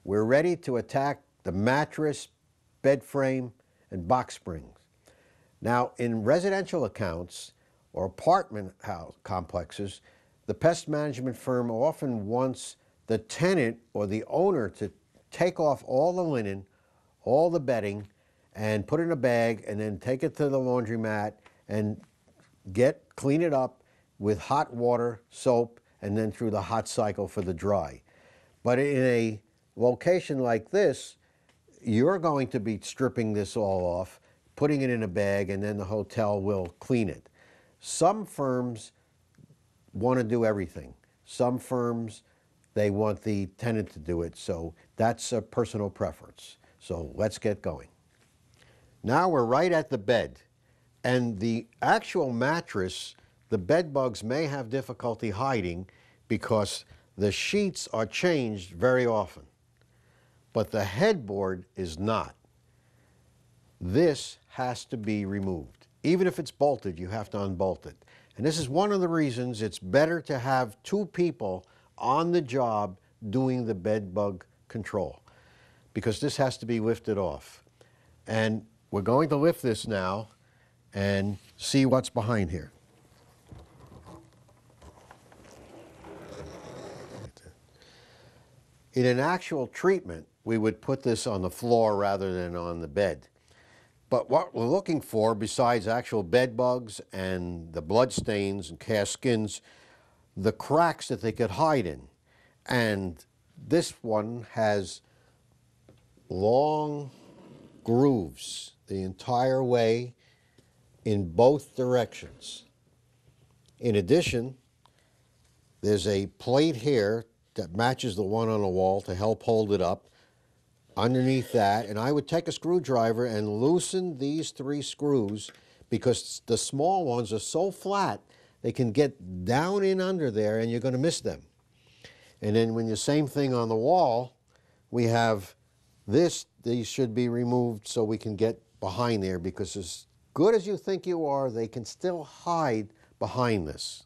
we're ready to attack the mattress, bed frame, and box springs. Now, in residential accounts or apartment house complexes, the pest management firm often wants the tenant or the owner to take off all the linen, all the bedding, and put it in a bag and then take it to the laundromat and clean it up with hot water, soap, and then through the hot cycle for the dry. But in a location like this, you're going to be stripping this all off, putting it in a bag, and then the hotel will clean it. Some firms want to do everything. Some firms, they want the tenant to do it, so that's a personal preference. So let's get going. Now we're right at the bed, and the actual mattress, the bed bugs may have difficulty hiding because the sheets are changed very often, but the headboard is not. This has to be removed. Even if it's bolted, you have to unbolt it. And this is one of the reasons it's better to have two people on the job doing the bed bug control, because this has to be lifted off. And we're going to lift this now and see what's behind here. In an actual treatment, we would put this on the floor rather than on the bed. But what we're looking for, besides actual bed bugs and the blood stains and cast skins, the cracks that they could hide in. And this one has long grooves the entire way in both directions. In addition, there's a plate here that matches the one on the wall to help hold it up. Underneath that, and I would take a screwdriver and loosen these 3 screws, because the small ones are so flat they can get down in under there and you're going to miss them. And then when the same thing on the wall, we have this, these should be removed so we can get behind there, because as good as you think you are, they can still hide behind this.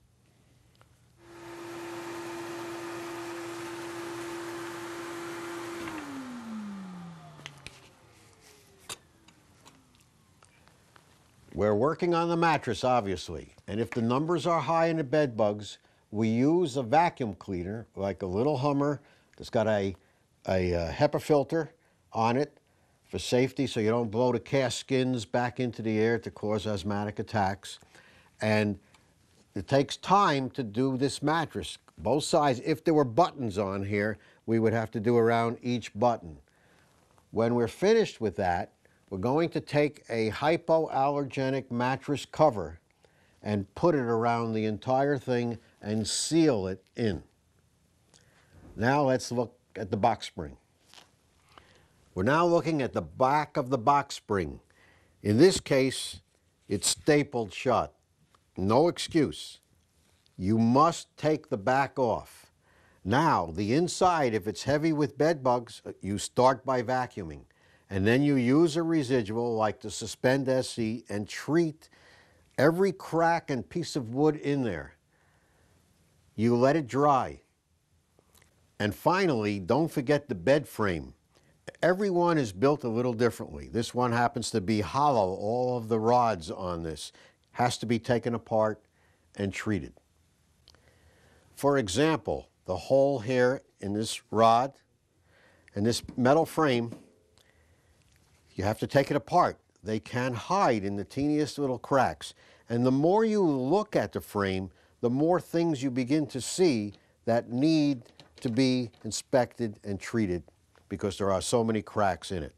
We're working on the mattress, obviously, and if the numbers are high in the bed bugs, we use a vacuum cleaner, like a little Hummer that's got a HEPA filter on it for safety, so you don't blow the cast skins back into the air to cause asthmatic attacks. And it takes time to do this mattress, both sides. If there were buttons on here, we would have to do around each button. When we're finished with that, we're going to take a hypoallergenic mattress cover and put it around the entire thing and seal it in. Now let's look at the box spring. We're now looking at the back of the box spring. In this case, it's stapled shut. No excuse. You must take the back off. Now, the inside, if it's heavy with bed bugs, you start by vacuuming. And then you use a residual like the Suspend SC and treat every crack and piece of wood in there. You let it dry. And finally, don't forget the bed frame. Every one is built a little differently. This one happens to be hollow. All of the rods on this has to be taken apart and treated. For example, the hole here in this rod and this metal frame, you have to take it apart. They can hide in the teeniest little cracks. And the more you look at the frame, the more things you begin to see that need to be inspected and treated, because there are so many cracks in it.